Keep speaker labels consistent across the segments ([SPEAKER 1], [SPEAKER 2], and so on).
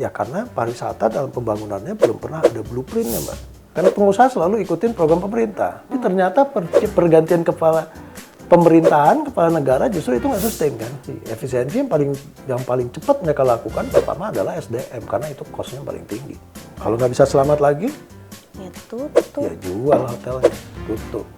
[SPEAKER 1] Ya karena pariwisata dalam pembangunannya belum pernah ada blueprintnya, Mbak. Karena pengusaha selalu ikutin program pemerintah. Tapi ternyata pergantian kepala pemerintahan, kepala negara justru itu nggak sustain kan. Efisiensi yang paling cepat mereka lakukan pertama adalah SDM karena itu cost-nya paling tinggi. Kalau nggak bisa selamat lagi,
[SPEAKER 2] Ya tutup.
[SPEAKER 1] ya jual hotelnya, tutup.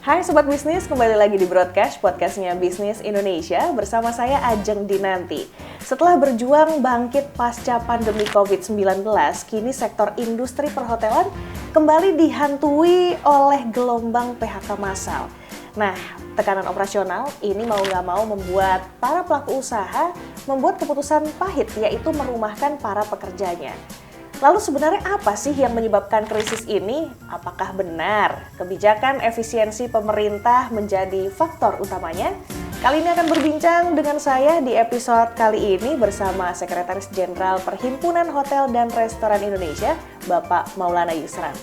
[SPEAKER 2] Hai Sobat Bisnis, kembali lagi di Broadcast, podcastnya Bisnis Indonesia bersama saya Ajeng Dinanti. Setelah berjuang bangkit pasca pandemi COVID-19, kini sektor industri perhotelan kembali dihantui oleh gelombang PHK massal. Nah, tekanan operasional ini mau nggak mau membuat para pelaku usaha membuat keputusan pahit, yaitu merumahkan para pekerjanya. Lalu sebenarnya apa sih yang menyebabkan krisis ini? Apakah benar kebijakan efisiensi pemerintah menjadi faktor utamanya? Kali ini akan berbincang dengan saya di episode kali ini bersama Sekretaris Jenderal Perhimpunan Hotel dan Restoran Indonesia, Bapak Maulana Yusran.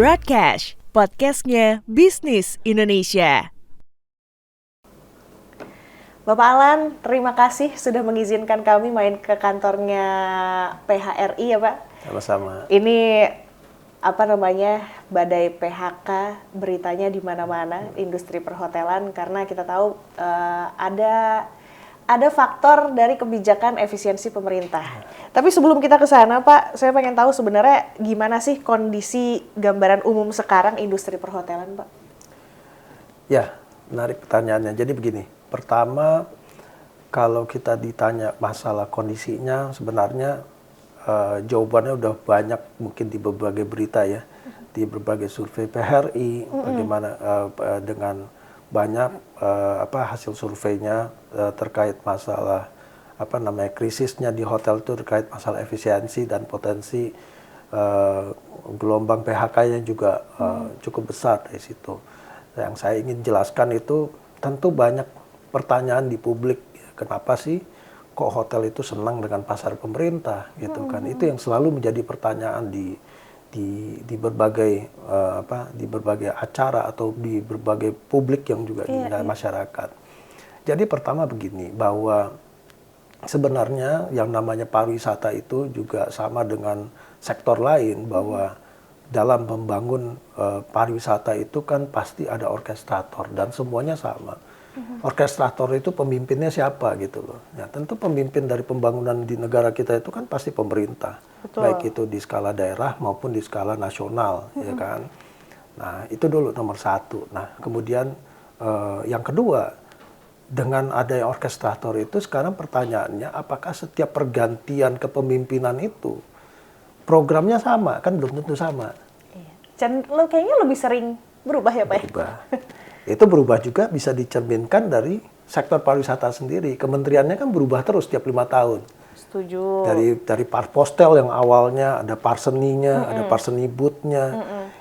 [SPEAKER 2] Broadcast, podcastnya Bisnis Indonesia. Bapak Alan, terima kasih sudah mengizinkan kami main ke kantornya PHRI ya Pak.
[SPEAKER 1] Sama-sama.
[SPEAKER 2] Ini badai PHK beritanya di mana-mana industri perhotelan karena kita tahu ada faktor dari kebijakan efisiensi pemerintah. Tapi sebelum kita ke sana, Pak, saya pengen tahu sebenarnya gimana sih kondisi gambaran umum sekarang industri perhotelan, Pak?
[SPEAKER 1] Ya, menarik pertanyaannya. Jadi begini, pertama kalau kita ditanya masalah kondisinya, sebenarnya jawabannya udah banyak mungkin di berbagai berita ya, di berbagai survei PHRI, bagaimana dengan banyak hasil surveinya terkait masalah krisisnya di hotel itu terkait masalah efisiensi dan potensi gelombang PHK-nya juga cukup besar dari situ. Yang saya ingin jelaskan itu tentu banyak pertanyaan di publik, kenapa sih kok hotel itu senang dengan pasar pemerintah gitu kan? Itu yang selalu menjadi pertanyaan di berbagai di berbagai acara atau di berbagai publik yang juga di masyarakat. Jadi pertama begini, bahwa sebenarnya yang namanya pariwisata itu juga sama dengan sektor lain, bahwa dalam membangun pariwisata itu kan pasti ada orkestrator dan semuanya sama. Orkestrator itu pemimpinnya siapa gitu loh. Ya, tentu pemimpin dari pembangunan di negara kita itu kan pasti pemerintah. Betul. Baik itu di skala daerah maupun di skala nasional, ya kan. Nah, itu dulu nomor satu. Nah, kemudian yang kedua, dengan adanya orkestrator itu sekarang pertanyaannya apakah setiap pergantian kepemimpinan itu programnya sama? Kan belum tentu sama.
[SPEAKER 2] Iya. Kayaknya lebih sering berubah ya Pak?
[SPEAKER 1] Berubah. Itu berubah juga bisa dicerminkan dari sektor pariwisata sendiri. Kementeriannya kan berubah terus setiap 5 tahun.
[SPEAKER 2] Setuju.
[SPEAKER 1] Dari Parpostel yang awalnya ada Parseninya, ada Parsenibutnya.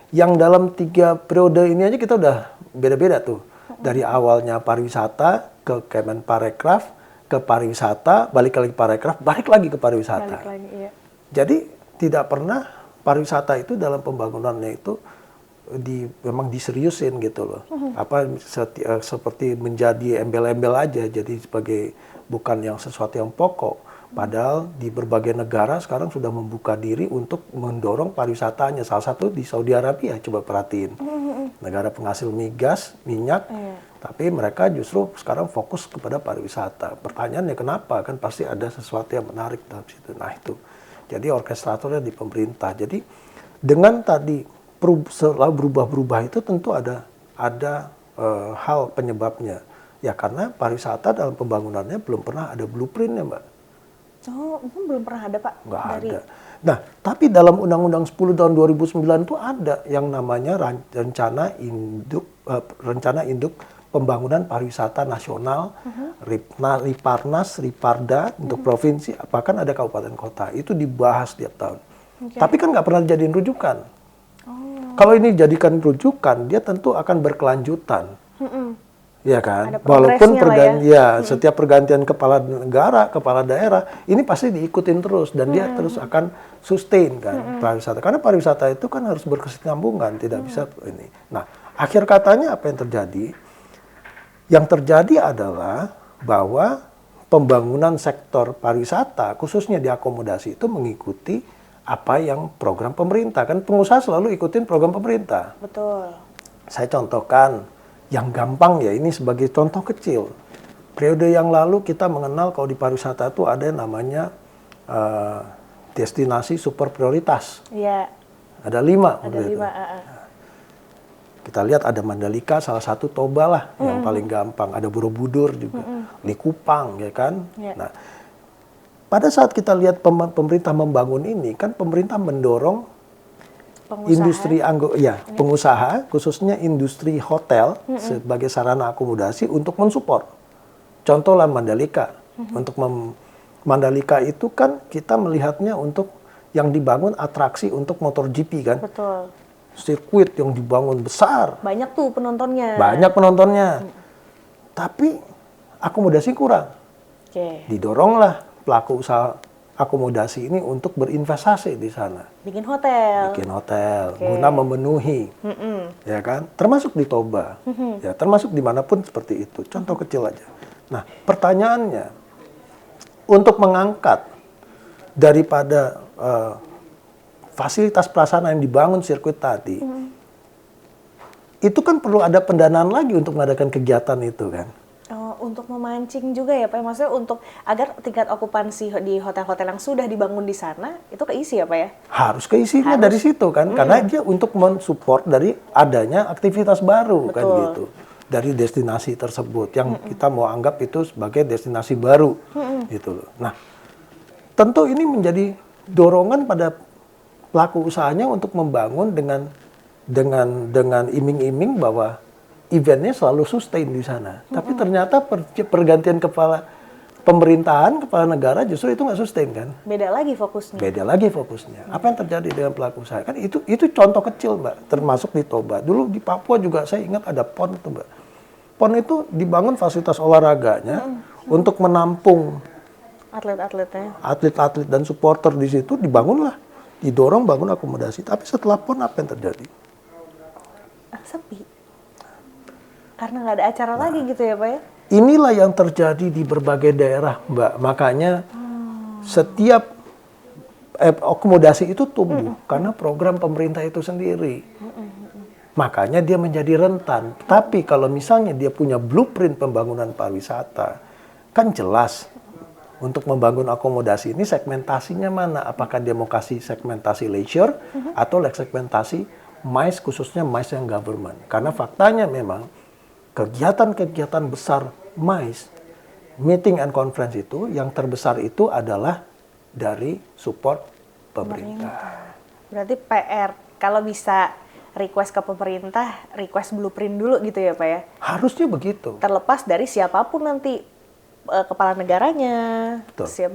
[SPEAKER 1] Yang dalam 3 periode ini aja kita udah beda-beda tuh. Dari awalnya pariwisata ke Kemenparekraf, ke pariwisata, balik lagi Parekraf, balik lagi ke pariwisata.
[SPEAKER 2] Balik lagi, iya.
[SPEAKER 1] Jadi tidak pernah pariwisata itu dalam pembangunannya itu memang diseriusin gitu loh. Seperti menjadi embel-embel aja, jadi sebagai bukan yang sesuatu yang pokok. Padahal di berbagai negara sekarang sudah membuka diri untuk mendorong pariwisatanya. Salah satu di Saudi Arabia, coba perhatiin. Negara penghasil migas, minyak, tapi mereka justru sekarang fokus kepada pariwisata. Pertanyaannya kenapa? Kan pasti ada sesuatu yang menarik dalam situ. Nah itu. Jadi orkestratornya di pemerintah. Jadi dengan tadi selalu berubah-berubah itu tentu ada hal penyebabnya. Ya karena pariwisata dalam pembangunannya belum pernah ada blueprintnya, Mbak.
[SPEAKER 2] Oh, belum pernah ada Pak?
[SPEAKER 1] Nggak ada. Nah, tapi dalam Undang-Undang 10 tahun 2009 itu ada yang namanya rencana induk pembangunan pariwisata nasional, Riparnas, Riparda untuk provinsi, bahkan ada kabupaten kota. Itu dibahas tiap tahun. Tapi kan nggak pernah dijadiin rujukan. Kalau ini dijadikan rujukan, dia tentu akan berkelanjutan. Ya kan?
[SPEAKER 2] Ada
[SPEAKER 1] Walaupun
[SPEAKER 2] progresnya lah ya.
[SPEAKER 1] setiap pergantian kepala negara, kepala daerah, ini pasti diikutin terus dan dia terus akan sustain kan pariwisata. Karena pariwisata itu kan harus berkesinambungan, tidak bisa ini. Nah, akhir katanya apa yang terjadi? Yang terjadi adalah bahwa pembangunan sektor pariwisata, khususnya di akomodasi itu mengikuti apa yang program pemerintah. Kan pengusaha selalu ikutin program pemerintah.
[SPEAKER 2] Betul.
[SPEAKER 1] Saya contohkan, yang gampang ya ini sebagai contoh kecil. Periode yang lalu kita mengenal kalau di pariwisata itu ada yang namanya destinasi super prioritas.
[SPEAKER 2] Iya.
[SPEAKER 1] Ada 5.
[SPEAKER 2] Ada 5.
[SPEAKER 1] Kita lihat ada Mandalika, salah satu Toba lah yang paling gampang. Ada Borobudur juga, Likupang, ya kan.
[SPEAKER 2] Yeah.
[SPEAKER 1] Nah, pada saat kita lihat pemerintah membangun ini, kan pemerintah mendorong industri pengusaha, khususnya industri hotel sebagai sarana akomodasi untuk mensupport. Contohlah Mandalika. Untuk Mandalika itu kan kita melihatnya untuk yang dibangun atraksi untuk motor GP kan.
[SPEAKER 2] Betul.
[SPEAKER 1] Sirkuit yang dibangun besar.
[SPEAKER 2] Banyak tuh penontonnya.
[SPEAKER 1] Banyak penontonnya. Tapi akomodasi kurang. Didoronglah pelaku usaha akomodasi ini untuk berinvestasi di sana.
[SPEAKER 2] Bikin hotel.
[SPEAKER 1] Guna memenuhi. Ya kan? Termasuk di Toba. Ya, termasuk dimanapun seperti itu. Contoh kecil aja. Nah, pertanyaannya, untuk mengangkat daripada fasilitas prasarana yang dibangun sirkuit tadi, itu kan perlu ada pendanaan lagi untuk mengadakan kegiatan itu kan.
[SPEAKER 2] Untuk memancing juga ya Pak, maksudnya untuk agar tingkat okupansi di hotel-hotel yang sudah dibangun di sana itu keisi ya Pak ya?
[SPEAKER 1] Harus keisinya dari situ kan, karena dia untuk mensupport dari adanya aktivitas baru. Betul. Kan gitu. Dari destinasi tersebut yang kita mau anggap itu sebagai destinasi baru gitu loh. Nah, tentu ini menjadi dorongan pada pelaku usahanya untuk membangun dengan iming-iming bahwa eventnya selalu sustain di sana. Tapi ternyata pergantian kepala pemerintahan, kepala negara justru itu nggak sustain kan.
[SPEAKER 2] Beda lagi fokusnya.
[SPEAKER 1] Apa yang terjadi dengan pelaku usaha? Kan itu contoh kecil Mbak, termasuk di Toba. Dulu di Papua juga saya ingat ada PON itu Mbak. PON itu dibangun fasilitas olahraganya untuk menampung
[SPEAKER 2] atlet-atletnya.
[SPEAKER 1] Atlet-atlet dan supporter di situ didorong bangun akomodasi. Tapi setelah PON apa yang terjadi?
[SPEAKER 2] Sepi. Karena nggak ada acara lagi gitu ya Pak ya?
[SPEAKER 1] Inilah yang terjadi di berbagai daerah Mbak. Makanya setiap akomodasi itu tumbuh karena program pemerintah itu sendiri. Makanya dia menjadi rentan. Tapi kalau misalnya dia punya blueprint pembangunan pariwisata, kan jelas untuk membangun akomodasi ini segmentasinya mana? Apakah dia mau kasih segmentasi leisure atau segmentasi MICE, khususnya MICE yang government? Karena faktanya memang kegiatan-kegiatan besar MICE, meeting and conference itu, yang terbesar itu adalah dari support pemerintah.
[SPEAKER 2] Berarti PR, kalau bisa request ke pemerintah, request blueprint dulu gitu ya Pak ya?
[SPEAKER 1] Harusnya begitu.
[SPEAKER 2] Terlepas dari siapapun nanti kepala negaranya,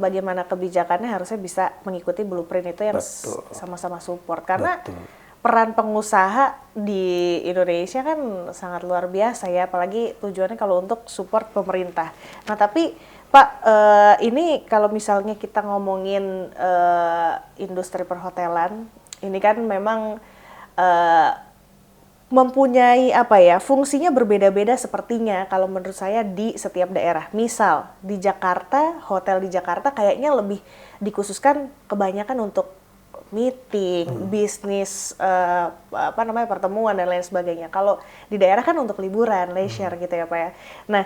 [SPEAKER 2] bagaimana kebijakannya harusnya bisa mengikuti blueprint itu yang sama-sama support. Karena peran pengusaha di Indonesia kan sangat luar biasa ya, apalagi tujuannya kalau untuk support pemerintah. Nah tapi Pak, ini kalau misalnya kita ngomongin industri perhotelan, ini kan memang mempunyai fungsinya berbeda-beda sepertinya kalau menurut saya di setiap daerah. Misal di Jakarta, hotel di Jakarta kayaknya lebih dikhususkan kebanyakan untuk meeting, bisnis, pertemuan dan lain sebagainya. Kalau di daerah kan untuk liburan, leisure gitu ya Pak ya. Nah,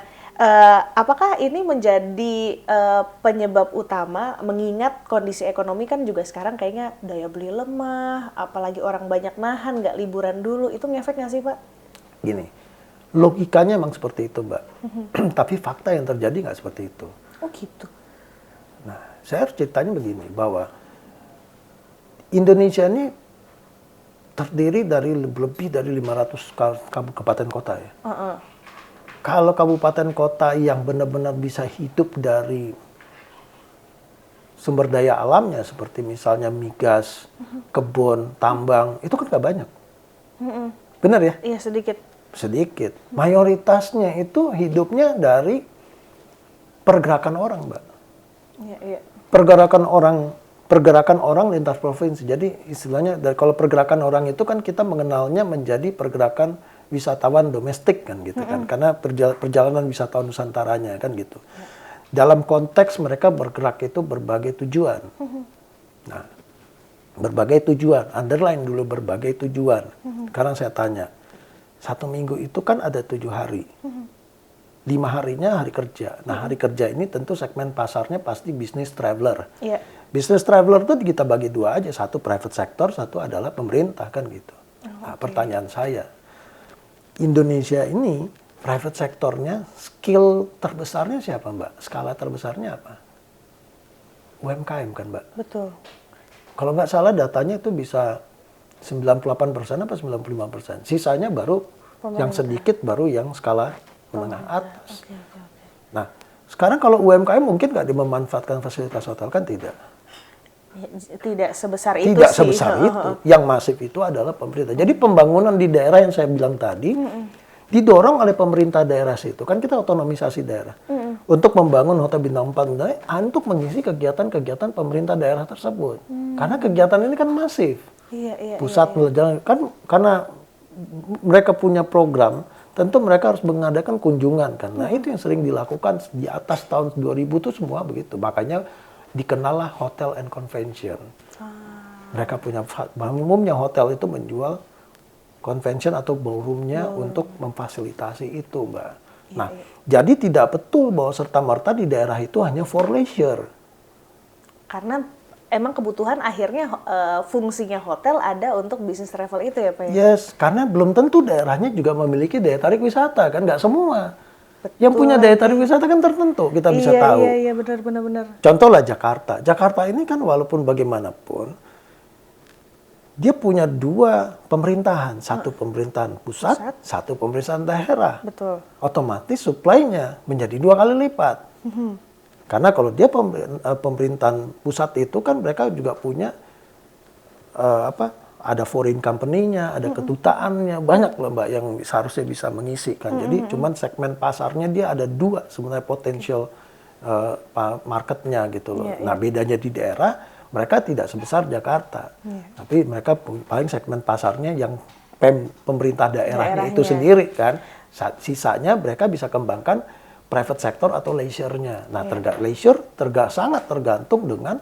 [SPEAKER 2] apakah ini menjadi penyebab utama mengingat kondisi ekonomi kan juga sekarang kayaknya daya beli lemah, apalagi orang banyak nahan, nggak liburan dulu, itu ngefek nggak sih Pak?
[SPEAKER 1] Gini, logikanya memang seperti itu Mbak, tapi fakta yang terjadi nggak seperti itu.
[SPEAKER 2] Oh gitu?
[SPEAKER 1] Nah, saya harus ceritanya begini, bahwa Indonesia ini terdiri dari lebih dari 500 kabupaten kota ya. Kalau kabupaten kota yang benar-benar bisa hidup dari sumber daya alamnya seperti misalnya migas, kebun, tambang, itu kan nggak banyak. Benar ya?
[SPEAKER 2] Iya, sedikit.
[SPEAKER 1] Sedikit. Mayoritasnya itu hidupnya dari pergerakan orang, Mbak.
[SPEAKER 2] Iya, iya.
[SPEAKER 1] Pergerakan orang lintas provinsi. Jadi istilahnya kalau pergerakan orang itu kan kita mengenalnya menjadi pergerakan wisatawan domestik kan gitu kan. Karena perjalanan wisatawan nusantaranya kan gitu. Dalam konteks mereka bergerak itu berbagai tujuan. Nah, berbagai tujuan, underline dulu berbagai tujuan. Sekarang saya tanya, 1 minggu itu kan ada 7 hari. 5 harinya hari kerja. Nah, hari kerja ini tentu segmen pasarnya pasti business traveler.
[SPEAKER 2] Iya.
[SPEAKER 1] Business traveler itu kita bagi 2 aja, satu private sector, satu adalah pemerintah kan gitu. Nah, pertanyaan saya, Indonesia ini private sektornya skill terbesarnya siapa, Mbak? Skala terbesarnya apa? UMKM kan, Mbak?
[SPEAKER 2] Betul.
[SPEAKER 1] Kalau nggak salah datanya itu bisa 98% apa 95%. Sisanya baru yang sedikit baru yang skala menengah atas.
[SPEAKER 2] Oke, oke, oke.
[SPEAKER 1] Nah, sekarang kalau UMKM mungkin nggak memanfaatkan fasilitas hotel kan tidak.
[SPEAKER 2] Tidak sebesar itu
[SPEAKER 1] Tidak
[SPEAKER 2] sih.
[SPEAKER 1] sebesar itu. Yang masif itu adalah pemerintah. Jadi pembangunan di daerah yang saya bilang tadi didorong oleh pemerintah daerah situ. Kan kita otonomisasi daerah. Untuk membangun hotel bintang 4 untuk mengisi kegiatan-kegiatan pemerintah daerah tersebut. Karena kegiatan ini kan masif.
[SPEAKER 2] Iya, iya.
[SPEAKER 1] Pusat berjalan kan karena mereka punya program, tentu mereka harus mengadakan kunjungan kan. Nah, itu yang sering dilakukan di atas tahun 2000 itu semua begitu. Makanya dikenallah hotel and convention. Mereka punya umumnya hotel itu menjual convention atau ballroomnya untuk memfasilitasi itu, Mbak. Nah, jadi tidak betul bahwa serta-merta di daerah itu hanya for leisure.
[SPEAKER 2] Karena emang kebutuhan akhirnya fungsinya hotel ada untuk bisnis travel itu ya, Pak?
[SPEAKER 1] Yes, karena belum tentu daerahnya juga memiliki daya tarik wisata, kan nggak semua. Yang punya daya tarik wisata kan tertentu, kita bisa tahu.
[SPEAKER 2] Iya, benar.
[SPEAKER 1] Contohlah Jakarta. Jakarta ini kan walaupun bagaimanapun, dia punya 2 pemerintahan. Satu pemerintahan pusat, satu pemerintahan daerah.
[SPEAKER 2] Betul.
[SPEAKER 1] Otomatis supply-nya menjadi 2 kali lipat. Karena kalau dia pemerintahan pusat itu kan mereka juga punya ada foreign company-nya, ada kedutaannya, banyak loh Mbak yang seharusnya bisa mengisi kan. Jadi cuman segmen pasarnya dia ada 2 sebenarnya potensial marketnya gitu loh. Nah, bedanya di daerah mereka tidak sebesar Jakarta. Tapi mereka paling segmen pasarnya yang pemerintah daerahnya itu sendiri kan. Sisanya mereka bisa kembangkan private sector atau leisure-nya. Nah, leisure sangat tergantung dengan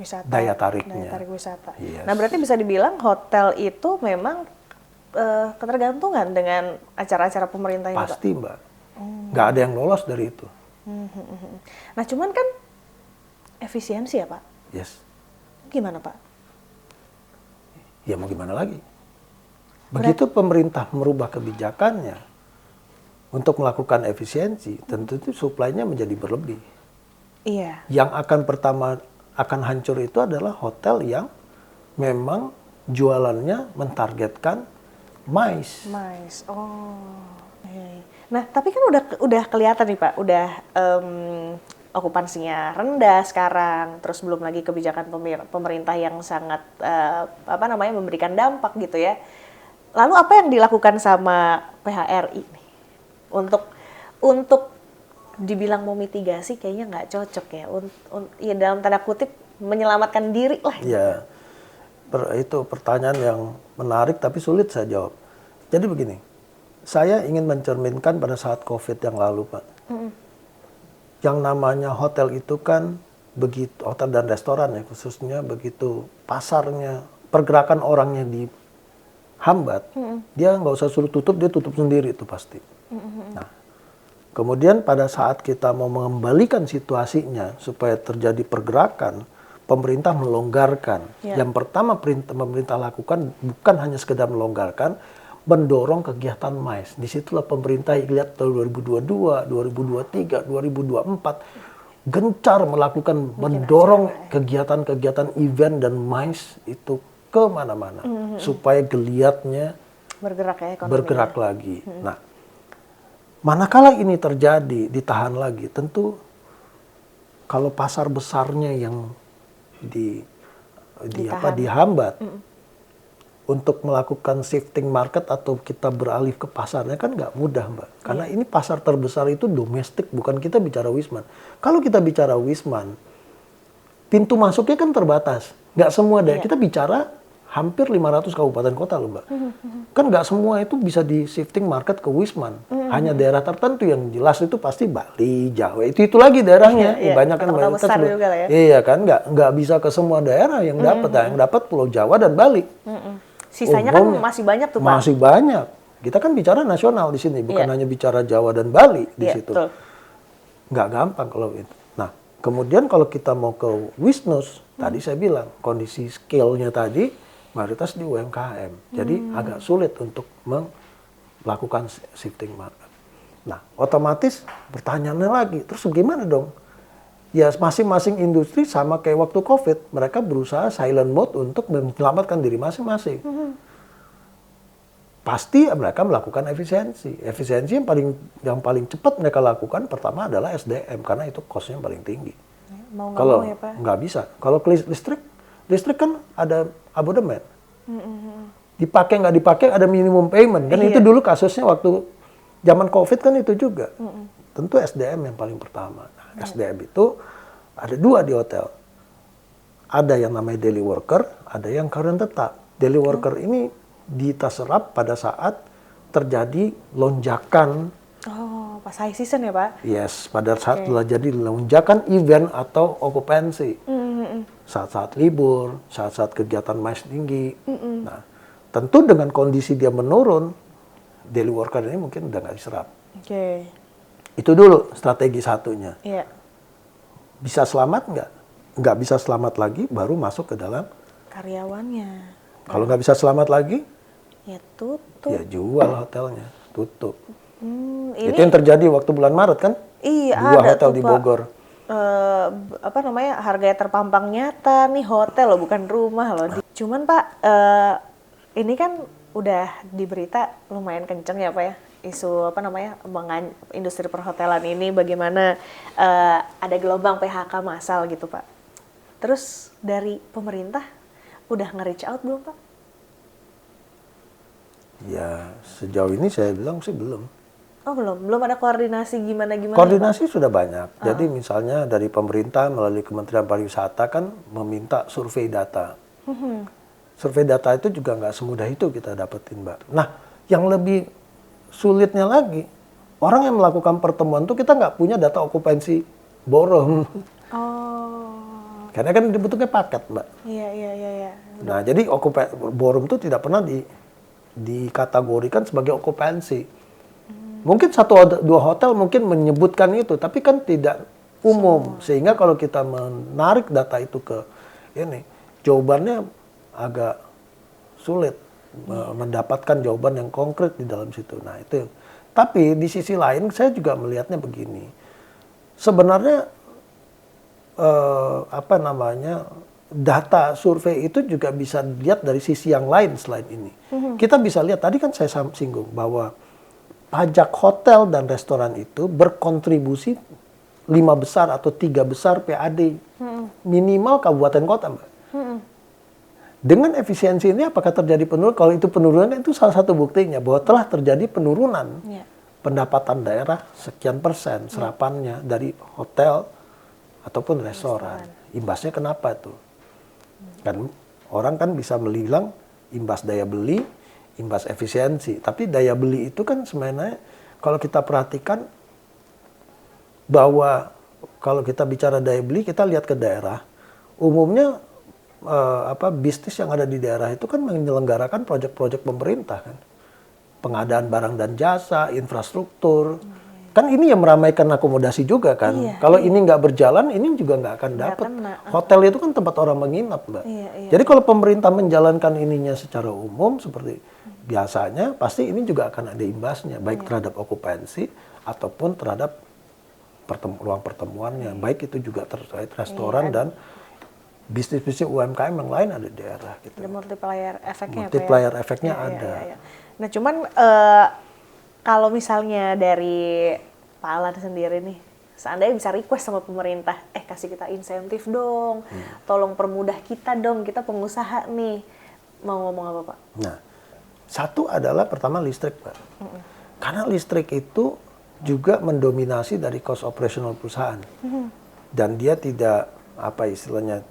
[SPEAKER 2] wisata,
[SPEAKER 1] daya tariknya.
[SPEAKER 2] Daya tarik wisata.
[SPEAKER 1] Yes.
[SPEAKER 2] Nah, berarti bisa dibilang hotel itu memang ketergantungan dengan acara-acara pemerintah ini, Pak?
[SPEAKER 1] Pasti, Mbak. Nggak ada yang lolos dari itu.
[SPEAKER 2] Nah, cuman kan efisiensi ya, Pak?
[SPEAKER 1] Yes.
[SPEAKER 2] Gimana, Pak?
[SPEAKER 1] Ya mau gimana lagi? Begitu pemerintah merubah kebijakannya untuk melakukan efisiensi, tentu itu supply-nya menjadi berlebih.
[SPEAKER 2] Iya.
[SPEAKER 1] Yang akan hancur itu adalah hotel yang memang jualannya mentargetkan MICE.
[SPEAKER 2] MICE. Oh. Iya. Nah, tapi kan udah kelihatan nih, Pak, udah okupansinya rendah sekarang, terus belum lagi kebijakan pemerintah yang sangat memberikan dampak gitu ya. Lalu apa yang dilakukan sama PHRI nih untuk dibilang mau mitigasi kayaknya nggak cocok ya, ya dalam tanda kutip menyelamatkan diri lah.
[SPEAKER 1] Ya, itu pertanyaan yang menarik tapi sulit saya jawab. Jadi begini, saya ingin mencerminkan pada saat COVID yang lalu, Pak. Yang namanya hotel itu kan begitu, hotel dan restoran ya khususnya, begitu pasarnya, pergerakan orangnya dihambat, dia nggak usah suruh tutup, dia tutup sendiri itu pasti. Nah, kemudian pada saat kita mau mengembalikan situasinya supaya terjadi pergerakan, pemerintah melonggarkan. Yang pertama pemerintah lakukan bukan hanya sekedar melonggarkan, mendorong kegiatan MICE. Disitulah pemerintah lihat tahun 2022, 2023, 2024 gencar mendorong kegiatan-kegiatan event dan MICE itu kemana-mana supaya geliatnya
[SPEAKER 2] bergerak ya ekonominya.
[SPEAKER 1] bergerak lagi. Nah, Manakala ini terjadi, ditahan lagi, tentu kalau pasar besarnya yang dihambat untuk melakukan shifting market atau kita beralih ke pasarnya kan nggak mudah, Mbak. Karena ini pasar terbesar itu domestik, bukan kita bicara Wisman. Kalau kita bicara Wisman, pintu masuknya kan terbatas. Nggak semua daerah. Kita bicara hampir 500 kabupaten kota loh, Mbak. Kan nggak semua itu bisa di shifting market ke Wisman. Hanya daerah tertentu yang jelas itu pasti Bali, Jawa. Itu lagi daerahnya. Banyak kan
[SPEAKER 2] kota besar juga lah ya.
[SPEAKER 1] Iya kan, nggak bisa ke semua daerah yang dapat. Yang dapat Pulau Jawa dan Bali.
[SPEAKER 2] Sisanya kan masih banyak tuh, Pak.
[SPEAKER 1] Masih banyak. Kita kan bicara nasional di sini, bukan hanya bicara Jawa dan Bali di situ.
[SPEAKER 2] Betul.
[SPEAKER 1] Nggak gampang kalau itu. Nah, kemudian kalau kita mau ke Wisnus, tadi saya bilang kondisi scale-nya tadi mayoritas di UMKM. Jadi agak sulit untuk melakukan shifting market. Nah, otomatis pertanyaannya lagi, terus gimana dong? Ya masing-masing industri sama kayak waktu COVID, mereka berusaha silent mode untuk menyelamatkan diri masing-masing. Pasti mereka melakukan efisiensi. Efisiensi yang paling cepat mereka lakukan pertama adalah SDM karena itu cost-nya paling tinggi. Kalau
[SPEAKER 2] ya, Pak.
[SPEAKER 1] nggak bisa, kalau listrik kan ada abodemen. Dipakai nggak dipakai ada minimum payment. Dan itu dulu kasusnya waktu zaman COVID kan itu juga. Tentu SDM yang paling pertama. Nah, SDM itu ada dua di hotel. Ada yang namanya daily worker, ada yang karyawan tetap. Daily worker ini ditaserap pada saat terjadi lonjakan.
[SPEAKER 2] Oh, pas high season ya, Pak?
[SPEAKER 1] Yes, pada saat terjadi lonjakan event atau okupansi. Saat-saat libur, saat-saat kegiatan mais tinggi. Nah, tentu dengan kondisi dia menurun, daily worker ini mungkin udah nggak diserap. Itu dulu strategi satunya. Bisa selamat nggak? Nggak bisa selamat lagi, baru masuk ke dalam
[SPEAKER 2] karyawannya.
[SPEAKER 1] Kalau nggak bisa selamat lagi,
[SPEAKER 2] ya tutup.
[SPEAKER 1] ya jual hotelnya, tutup.
[SPEAKER 2] Ini
[SPEAKER 1] itu yang terjadi waktu bulan Maret kan?
[SPEAKER 2] Iya,
[SPEAKER 1] dua
[SPEAKER 2] ada
[SPEAKER 1] hotel
[SPEAKER 2] tuh,
[SPEAKER 1] di
[SPEAKER 2] Pak.
[SPEAKER 1] Bogor.
[SPEAKER 2] Harganya terpampang nyata nih, hotel loh, bukan rumah loh. Cuman Pak, ini kan udah di berita lumayan kenceng ya Pak ya, isu industri perhotelan ini bagaimana ada gelombang PHK massal gitu Pak. Terus dari pemerintah udah nge-reach out belum Pak?
[SPEAKER 1] Ya sejauh ini saya bilang sih belum.
[SPEAKER 2] Oh belum ada koordinasi gimana-gimana?
[SPEAKER 1] Koordinasi Pak? Sudah banyak. Jadi misalnya dari pemerintah melalui Kementerian Pariwisata kan meminta survei data. Survei data itu juga nggak semudah itu kita dapetin, Mbak. Nah, yang lebih sulitnya lagi, orang yang melakukan pertemuan itu kita nggak punya data okupansi ballroom.
[SPEAKER 2] Oh.
[SPEAKER 1] Karena kan dibentuknya paket, Mbak.
[SPEAKER 2] Iya.
[SPEAKER 1] Nah, jadi ballroom itu tidak pernah dikategorikan sebagai okupansi. Mungkin 1-2 hotel mungkin menyebutkan itu, tapi kan tidak umum. Sehingga kalau kita menarik data itu ke ini, jawabannya agak sulit mendapatkan jawaban yang konkret di dalam situ. Nah itu. Tapi di sisi lain saya juga melihatnya begini. Sebenarnya data survei itu juga bisa dilihat dari sisi yang lain selain ini. Kita bisa lihat tadi kan saya singgung bahwa pajak hotel dan restoran itu berkontribusi 5 besar atau 3 besar PAD minimal kabupaten kota, Mbak. Dengan efisiensi ini apakah terjadi penurunan? Kalau itu penurunan itu salah satu buktinya bahwa telah terjadi penurunan pendapatan daerah sekian persen serapannya dari hotel ataupun restoran. Imbasnya kenapa tuh? Kan orang kan bisa bilang imbas daya beli, imbas efisiensi. Tapi daya beli itu kan sebenarnya kalau kita perhatikan bahwa kalau kita bicara daya beli, kita lihat ke daerah, umumnya bisnis yang ada di daerah itu kan menyelenggarakan proyek-proyek pemerintah kan. Pengadaan barang dan jasa, infrastruktur. Kan ini yang meramaikan akomodasi juga kan. Kalau ini nggak berjalan, ini juga nggak akan dapat. Hotel itu kan tempat orang menginap, Mbak. Jadi kalau pemerintah menjalankan ininya secara umum seperti biasanya, pasti ini juga akan ada imbasnya, baik terhadap okupansi ataupun terhadap ruang pertemuannya. Baik itu juga terkait restoran dan bisnis-bisnis UMKM yang lain ada di daerah. Gitu.
[SPEAKER 2] Ada multiplier efeknya.
[SPEAKER 1] Multiplier efeknya ada.
[SPEAKER 2] Nah cuman Kalau misalnya dari Pak Alan sendiri nih, seandainya bisa request sama pemerintah, kasih kita insentif dong, tolong permudah kita dong, kita pengusaha nih, mau ngomong apa Pak?
[SPEAKER 1] Nah, satu adalah pertama listrik, Pak. Karena listrik itu juga mendominasi dari cost operational perusahaan. Dan dia tidak,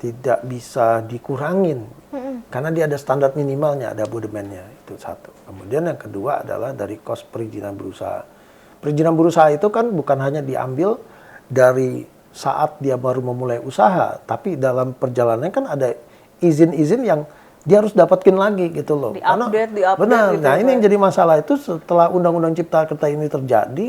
[SPEAKER 1] tidak bisa dikurangin. Karena dia ada standar minimalnya, ada abodemennya, itu satu. Kemudian yang kedua adalah dari cost perizinan berusaha. Perizinan berusaha itu kan bukan hanya diambil dari saat dia baru memulai usaha, tapi dalam perjalanannya kan ada izin-izin yang dia harus dapetin lagi gitu loh.
[SPEAKER 2] Di-update
[SPEAKER 1] benar.
[SPEAKER 2] gitu.
[SPEAKER 1] Nah, ini yang jadi masalah itu setelah Undang-Undang Cipta Kerja ini terjadi,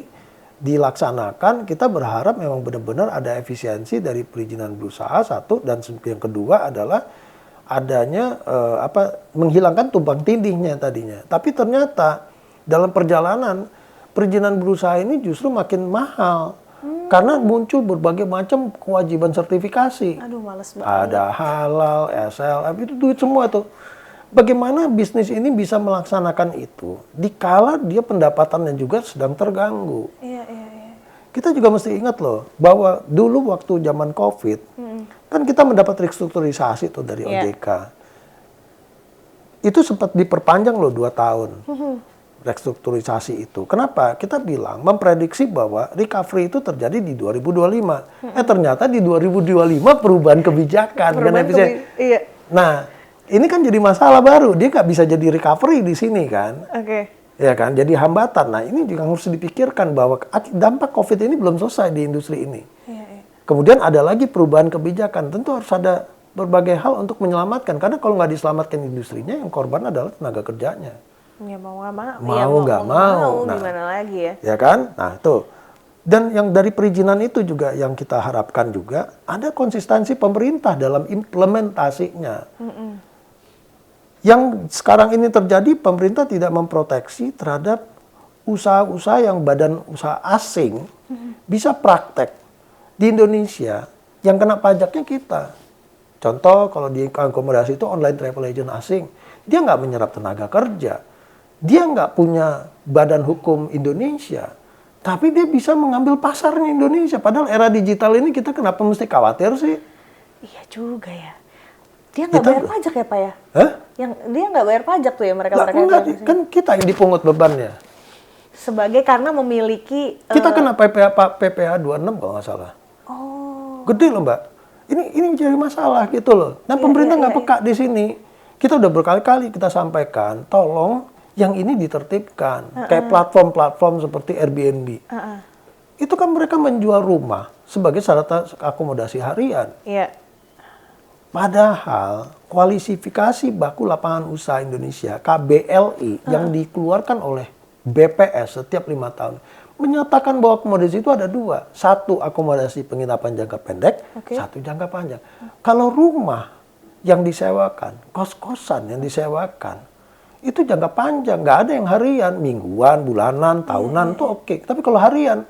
[SPEAKER 1] dilaksanakan, kita berharap memang benar-benar ada efisiensi dari perizinan berusaha satu, dan yang kedua adalah adanya menghilangkan tumpang tindihnya tadinya. Tapi ternyata dalam perjalanan perizinan berusaha ini justru makin mahal. Karena muncul berbagai macam kewajiban sertifikasi.
[SPEAKER 2] Aduh, males banget.
[SPEAKER 1] Ada halal, SLM, itu duit semua tuh. Bagaimana bisnis ini bisa melaksanakan itu dikala dia pendapatannya juga sedang terganggu.
[SPEAKER 2] Iya.
[SPEAKER 1] Kita juga mesti ingat loh bahwa dulu waktu zaman COVID kan kita mendapat restrukturisasi tuh dari OJK. Itu sempat diperpanjang loh 2 tahun. Restrukturisasi itu. Kenapa? Kita bilang memprediksi bahwa recovery itu terjadi di 2025. Ternyata di 2025 perubahan kebijakan.
[SPEAKER 2] Iya.
[SPEAKER 1] Nah, ini kan jadi masalah baru. Dia nggak bisa jadi recovery di sini kan.
[SPEAKER 2] Oke.
[SPEAKER 1] Ya kan, jadi hambatan. Nah, ini juga harus dipikirkan bahwa dampak COVID ini belum selesai di industri ini.
[SPEAKER 2] Iya.
[SPEAKER 1] Kemudian ada lagi perubahan kebijakan. Tentu harus ada berbagai hal untuk menyelamatkan. Karena kalau nggak diselamatkan industrinya, yang korban adalah tenaga kerjanya.
[SPEAKER 2] Ya mau nggak mau.
[SPEAKER 1] Mau nggak mau. Nah,
[SPEAKER 2] gimana lagi ya?
[SPEAKER 1] Ya kan? Nah, tuh. Dan yang dari perizinan itu juga yang kita harapkan juga ada konsistensi pemerintah dalam implementasinya. Yang sekarang ini terjadi, pemerintah tidak memproteksi terhadap usaha-usaha yang badan usaha asing bisa praktek di Indonesia yang kena pajaknya kita. Contoh, kalau di akomodasi itu online travel agent asing, dia nggak menyerap tenaga kerja, dia nggak punya badan hukum Indonesia, tapi dia bisa mengambil pasarnya Indonesia. Padahal era digital ini kita kenapa mesti khawatir sih?
[SPEAKER 2] Iya juga ya. Dia nggak bayar pajak ya Pak ya?
[SPEAKER 1] Hah?
[SPEAKER 2] Yang dia nggak bayar pajak tuh ya mereka
[SPEAKER 1] Enggak, kan kita yang dipungut bebannya.
[SPEAKER 2] Sebagai karena memiliki
[SPEAKER 1] Kita kena PPh 26 kalau nggak salah.
[SPEAKER 2] Oh.
[SPEAKER 1] Gede loh Mbak. Ini jadi masalah gitu loh. Nah, pemerintah nggak peka di sini. Kita udah berkali-kali kita sampaikan, tolong yang ini ditertibkan. Kayak platform-platform seperti Airbnb. Itu kan mereka menjual rumah sebagai syarat akomodasi harian.
[SPEAKER 2] Iya.
[SPEAKER 1] Padahal kualifikasi baku lapangan usaha Indonesia KBLI yang dikeluarkan oleh BPS setiap 5 tahun menyatakan bahwa akomodasi itu ada 2. Satu, akomodasi penginapan jangka pendek, satu jangka panjang. Kalau rumah yang disewakan, kos-kosan yang disewakan, itu jangka panjang, nggak ada yang harian, mingguan, bulanan, tahunan, itu oke. Tapi kalau harian,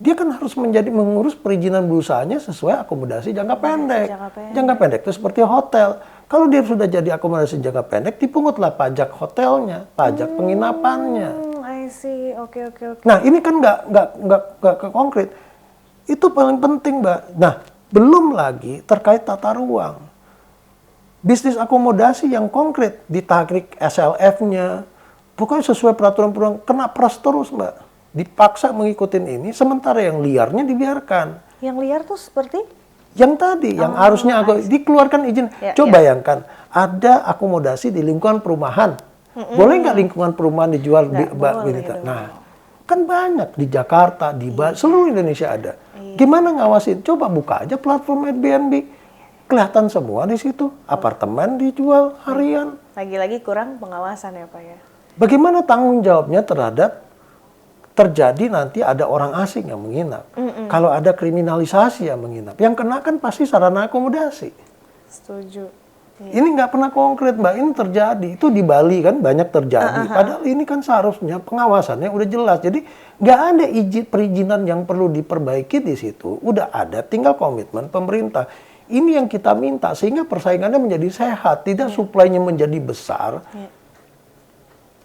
[SPEAKER 1] dia kan harus mengurus perizinan berusahanya sesuai akomodasi jangka pendek. Jangka pendek itu seperti hotel. Kalau dia sudah jadi akomodasi jangka pendek, dipungutlah pajak hotelnya, pajak penginapannya.
[SPEAKER 2] I see. Oke.
[SPEAKER 1] Nah, ini kan nggak konkret. Itu paling penting, Mbak. Nah, belum lagi terkait tata ruang. Bisnis akomodasi yang konkret, ditarik SLF-nya, pokoknya sesuai peraturan kena pras terus, Mbak. Dipaksa mengikutin ini, sementara yang liarnya dibiarkan.
[SPEAKER 2] Yang liar tuh seperti?
[SPEAKER 1] Yang tadi, yang harusnya dikeluarkan izin. Coba bayangkan, ada akomodasi di lingkungan perumahan. Boleh nggak lingkungan perumahan dijual? Nah, kan banyak di Jakarta, di Bali, seluruh Indonesia ada. Gimana ngawasin? Coba buka aja platform Airbnb. Kelihatan semua di situ. Apartemen dijual harian.
[SPEAKER 2] Lagi-lagi kurang pengawasan ya Pak ya.
[SPEAKER 1] Bagaimana tanggung jawabnya terhadap terjadi nanti ada orang asing yang menginap. Kalau ada kriminalisasi yang menginap, yang kena kan pasti sarana akomodasi.
[SPEAKER 2] Setuju.
[SPEAKER 1] Ini nggak pernah konkret, Mbak. Ini terjadi. Itu di Bali kan banyak terjadi. Padahal ini kan seharusnya pengawasannya udah jelas. Jadi nggak ada perizinan yang perlu diperbaiki di situ. Udah ada, tinggal komitmen pemerintah. Ini yang kita minta sehingga persaingannya menjadi sehat, tidak suplainya menjadi besar.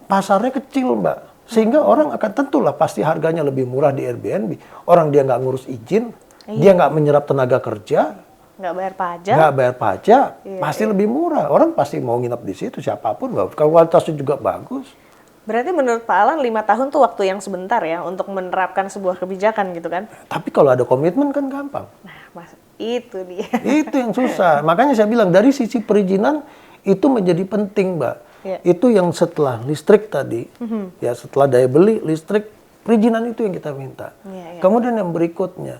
[SPEAKER 1] Pasarnya kecil, Mbak. Sehingga orang akan tentulah pasti harganya lebih murah di Airbnb. Orang dia nggak ngurus izin, dia nggak menyerap tenaga kerja,
[SPEAKER 2] Nggak bayar pajak.
[SPEAKER 1] nggak bayar pajak, pasti lebih murah. Orang pasti mau nginep di situ siapapun, Mbak. Kualitasnya juga bagus.
[SPEAKER 2] Berarti menurut Pak Alan 5 tahun tuh waktu yang sebentar ya untuk menerapkan sebuah kebijakan gitu kan?
[SPEAKER 1] Tapi kalau ada komitmen kan gampang.
[SPEAKER 2] Nah, Mas, itu dia.
[SPEAKER 1] Itu yang susah. Makanya saya bilang dari sisi perizinan itu menjadi penting, Mbak.
[SPEAKER 2] Iya.
[SPEAKER 1] Itu yang setelah listrik tadi, ya setelah daya beli listrik, perizinan itu yang kita minta.
[SPEAKER 2] Iya.
[SPEAKER 1] Kemudian yang berikutnya,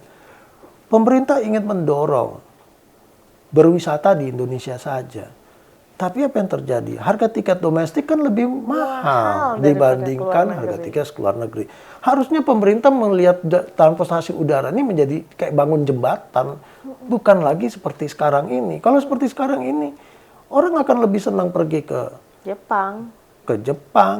[SPEAKER 1] pemerintah ingin mendorong berwisata di Indonesia saja. Tapi apa yang terjadi? Harga tiket domestik kan lebih mahal dibandingkan harga tiket ke luar negeri. Harusnya pemerintah melihat transportasi udara ini menjadi kayak bangun jembatan, bukan lagi seperti sekarang ini. Kalau seperti sekarang ini, orang akan lebih senang pergi ke Jepang,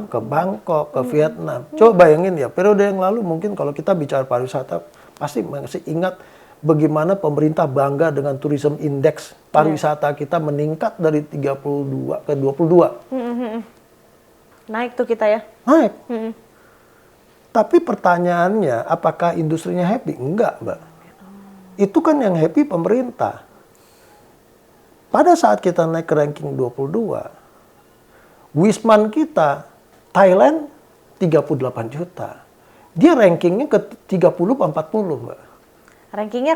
[SPEAKER 1] ke Bangkok, ke Vietnam. Coba bayangin ya, periode yang lalu mungkin kalau kita bicara pariwisata, pasti masih ingat bagaimana pemerintah bangga dengan tourism index pariwisata kita meningkat dari 32 ke 22.
[SPEAKER 2] Naik tuh kita ya?
[SPEAKER 1] Naik. Tapi pertanyaannya, apakah industrinya happy? Enggak, Mbak. Itu kan yang happy pemerintah. Pada saat kita naik ke ranking 22, Wisman kita, Thailand 38 juta. Dia rankingnya ke 30 40, Mbak.
[SPEAKER 2] Rankingnya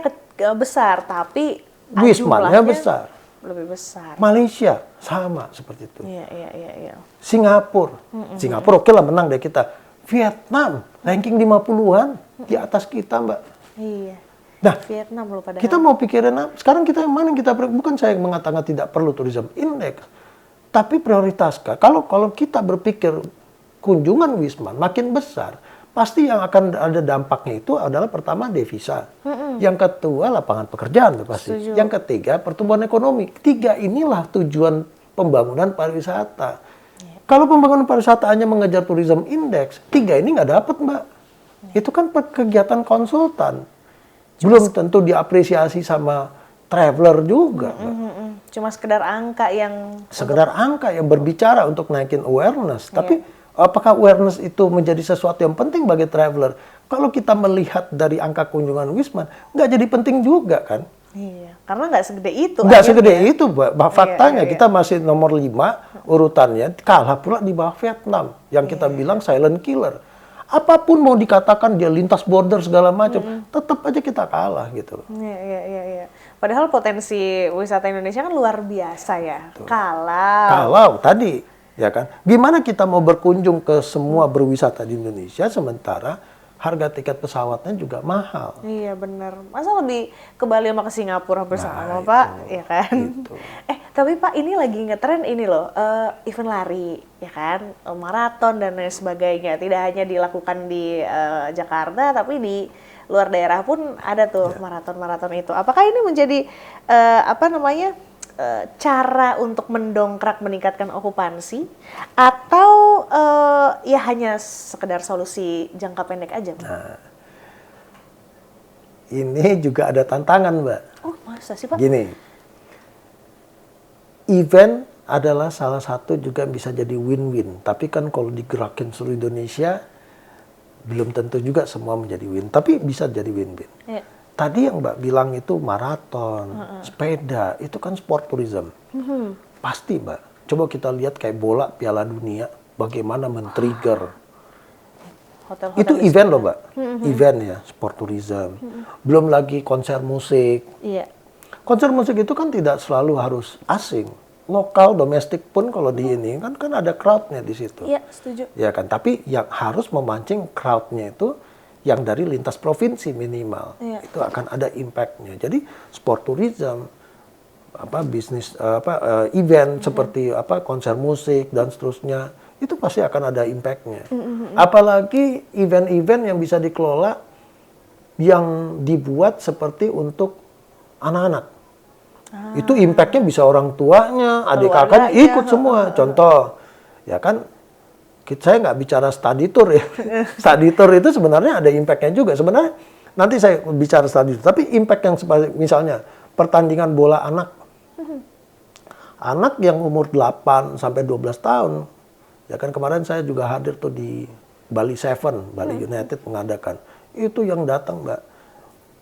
[SPEAKER 2] besar, tapi
[SPEAKER 1] Wismannya
[SPEAKER 2] jumlahnya
[SPEAKER 1] besar.
[SPEAKER 2] lebih besar.
[SPEAKER 1] Malaysia sama seperti itu.
[SPEAKER 2] Iya.
[SPEAKER 1] Singapura. Singapura oke lah menang dari kita. Vietnam ranking 50-an di atas kita, Mbak.
[SPEAKER 2] Iya.
[SPEAKER 1] Nah,
[SPEAKER 2] Vietnam loh padahal.
[SPEAKER 1] kita mau pikirin apa? Sekarang kita yang mana yang kita bukan saya yang mengatakan tidak perlu tourism index, tapi prioritaskan. Kalau kita berpikir kunjungan Wisman makin besar, pasti yang akan ada dampaknya itu adalah pertama devisa, yang kedua lapangan pekerjaan pasti,
[SPEAKER 2] Setuju.
[SPEAKER 1] yang ketiga pertumbuhan ekonomi. Tiga inilah tujuan pembangunan pariwisata. Kalau pembangunan pariwisata hanya mengejar tourism index, tiga ini nggak dapat, Mbak. Itu kan kegiatan konsultan, belum tentu diapresiasi sama traveler juga, Mbak.
[SPEAKER 2] Cuma sekedar angka yang
[SPEAKER 1] Sekedar angka yang berbicara untuk naikin awareness. Tapi apakah awareness itu menjadi sesuatu yang penting bagi traveler? Kalau kita melihat dari angka kunjungan Wisman, nggak jadi penting juga kan?
[SPEAKER 2] Iya, karena nggak segede itu.
[SPEAKER 1] Nggak
[SPEAKER 2] akhirnya.
[SPEAKER 1] segede itu, Mbak. Faktanya
[SPEAKER 2] Iya.
[SPEAKER 1] kita masih nomor 5 urutannya, kalah pula di bawah Vietnam. Yang kita bilang silent killer. Apapun mau dikatakan dia lintas border segala macam, tetap aja kita kalah gitu.
[SPEAKER 2] Iya. Padahal potensi wisata Indonesia kan luar biasa ya.
[SPEAKER 1] Kalau tadi, ya kan, gimana kita mau berkunjung ke semua berwisata di Indonesia sementara harga tiket pesawatnya juga mahal.
[SPEAKER 2] Iya benar. Masa lebih ke Bali sama ke Singapura bersama Pak, ya kan?
[SPEAKER 1] Itu.
[SPEAKER 2] Tapi Pak ini lagi ngetren ini loh, event lari, ya kan? Maraton dan lain sebagainya. Tidak hanya dilakukan di Jakarta, tapi di luar daerah pun ada tuh maraton-maraton itu. Apakah ini menjadi cara untuk mendongkrak meningkatkan okupansi atau ya hanya sekedar solusi jangka pendek aja, Pak?
[SPEAKER 1] Nah, ini juga ada tantangan, Mbak.
[SPEAKER 2] Oh, masa sih, Pak?
[SPEAKER 1] Gini, event adalah salah satu juga bisa jadi win-win. Tapi kan kalau digerakin seluruh Indonesia, belum tentu juga semua menjadi win. Tapi bisa jadi win-win.
[SPEAKER 2] Iya.
[SPEAKER 1] Tadi yang Mbak bilang itu maraton, sepeda, itu kan sport tourism. Pasti, Mbak. Coba kita lihat kayak bola Piala Dunia, bagaimana men-trigger.
[SPEAKER 2] Hotel-hotel
[SPEAKER 1] Itu
[SPEAKER 2] di
[SPEAKER 1] event
[SPEAKER 2] sana.
[SPEAKER 1] loh, Mbak. Event ya, sport tourism. Belum lagi konser musik.
[SPEAKER 2] Iya.
[SPEAKER 1] Konser musik itu kan tidak selalu harus asing. Lokal, domestik pun kalau di ini kan ada crowd-nya di situ.
[SPEAKER 2] Iya, setuju.
[SPEAKER 1] Ya kan, tapi yang harus memancing crowd-nya itu yang dari lintas provinsi minimal.
[SPEAKER 2] Iya.
[SPEAKER 1] Itu akan ada impact-nya. Jadi sport tourism, bisnis event seperti konser musik dan seterusnya, itu pasti akan ada impact-nya. Apalagi event-event yang bisa dikelola yang dibuat seperti untuk anak-anak. Itu impact-nya bisa orang tuanya, adik kakaknya ikut semua. Contoh, ya kan, saya nggak bicara study tour ya. Study tour itu sebenarnya ada impact-nya juga. Sebenarnya nanti saya bicara study tour. Tapi impact yang misalnya pertandingan bola anak. Anak yang umur 8 sampai 12 tahun. Ya kan kemarin saya juga hadir tuh di Bali Seven, Bali United mengadakan. Itu yang datang, Mbak.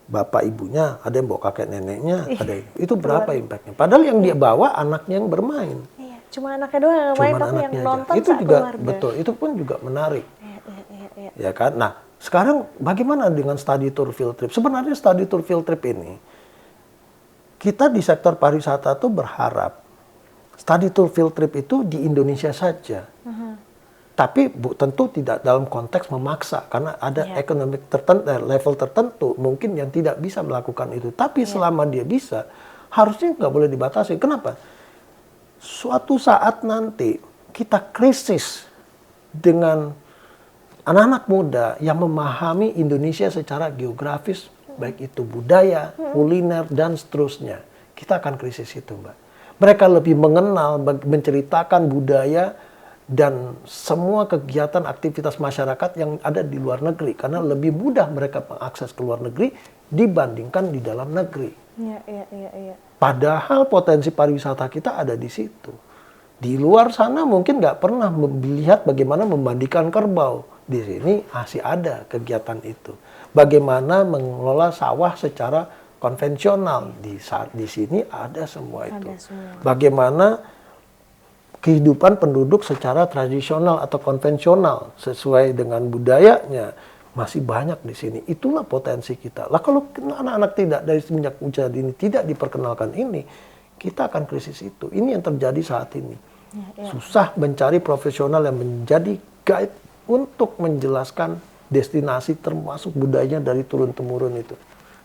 [SPEAKER 1] Bapak ibunya, ada yang bawa kakek neneknya, ada yang, itu berapa impactnya? Padahal yang dia bawa anaknya yang bermain.
[SPEAKER 2] Iya, cuma anaknya doang yang main, tapi yang nonton
[SPEAKER 1] itu juga
[SPEAKER 2] keluarga.
[SPEAKER 1] betul, itu pun juga menarik.
[SPEAKER 2] Iya.
[SPEAKER 1] Ya kan? Nah, sekarang bagaimana dengan study tour field trip? Sebenarnya study tour field trip ini, kita di sektor pariwisata tuh berharap study tour field trip itu di Indonesia saja. Tapi tentu tidak dalam konteks memaksa, karena ada ekonomi tertentu, level tertentu mungkin yang tidak bisa melakukan itu. Tapi selama dia bisa, harusnya nggak boleh dibatasi. Kenapa? Suatu saat nanti kita krisis dengan anak-anak muda yang memahami Indonesia secara geografis, baik itu budaya, kuliner, dan seterusnya. Kita akan krisis itu, Mbak. Mereka lebih mengenal, menceritakan budaya, dan semua kegiatan aktivitas masyarakat yang ada di luar negeri. Karena lebih mudah mereka mengakses ke luar negeri dibandingkan di dalam negeri.
[SPEAKER 2] Iya.
[SPEAKER 1] Padahal potensi pariwisata kita ada di situ. Di luar sana mungkin nggak pernah melihat bagaimana memandikan kerbau. Di sini masih ada kegiatan itu. Bagaimana mengelola sawah secara konvensional. Di sini ada semua itu. Bagaimana kehidupan penduduk secara tradisional atau konvensional sesuai dengan budayanya masih banyak di sini. Itulah potensi kita. Lah kalau anak-anak tidak dari semenjak usia dini tidak diperkenalkan ini, kita akan krisis itu. Ini yang terjadi saat ini. Susah mencari profesional yang menjadi guide untuk menjelaskan destinasi termasuk budayanya dari turun-temurun itu.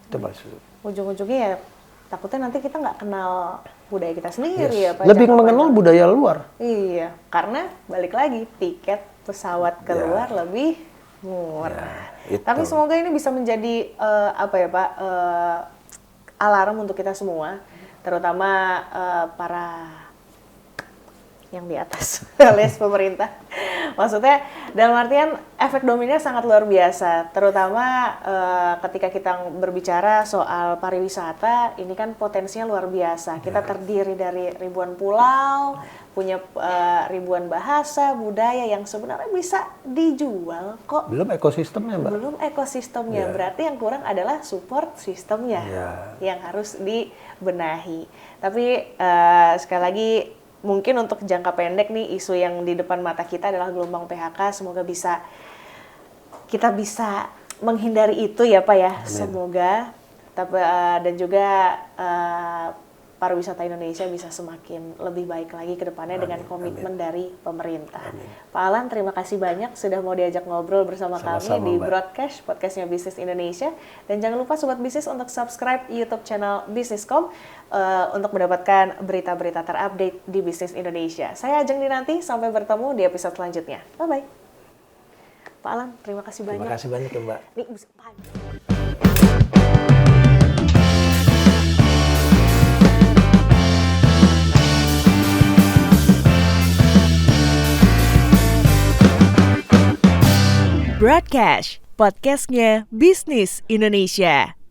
[SPEAKER 1] Itu maksudnya.
[SPEAKER 2] Ujung-ujungnya ya takutnya nanti kita nggak kenal budaya kita sendiri ya Pak.
[SPEAKER 1] Lebih mengenal budaya luar.
[SPEAKER 2] Iya, karena balik lagi tiket pesawat keluar lebih murah. Tapi semoga ini bisa menjadi apa ya Pak, alarm untuk kita semua, terutama para yang di atas alias pemerintah. Maksudnya dalam artian efek dominonya sangat luar biasa, terutama ketika kita berbicara soal pariwisata, ini kan potensinya luar biasa. Kita terdiri dari ribuan pulau, punya ribuan bahasa, budaya yang sebenarnya bisa dijual kok.
[SPEAKER 1] Belum ekosistemnya, Mbak.
[SPEAKER 2] Belum ekosistemnya, berarti yang kurang adalah support sistemnya yang harus dibenahi. Tapi sekali lagi, mungkin untuk jangka pendek nih, isu yang di depan mata kita adalah gelombang PHK. Semoga kita bisa menghindari itu ya Pak ya. Amin. Semoga. Tapi dan juga pariwisata Indonesia bisa semakin lebih baik lagi ke depannya dengan komitmen dari pemerintah. Amin. Pak Alan, terima kasih banyak sudah mau diajak ngobrol bersama kami di Broadcast, podcastnya Bisnis Indonesia. Dan jangan lupa Sobat Bisnis untuk subscribe YouTube channel Bisniscom untuk mendapatkan berita-berita terupdate di Bisnis Indonesia. Saya Ajeng Dinanti, sampai bertemu di episode selanjutnya. Bye-bye. Pak Alan, terima kasih banyak.
[SPEAKER 1] Terima kasih banyak ya Mbak.
[SPEAKER 2] Broadcast, podcastnya Bisnis Indonesia.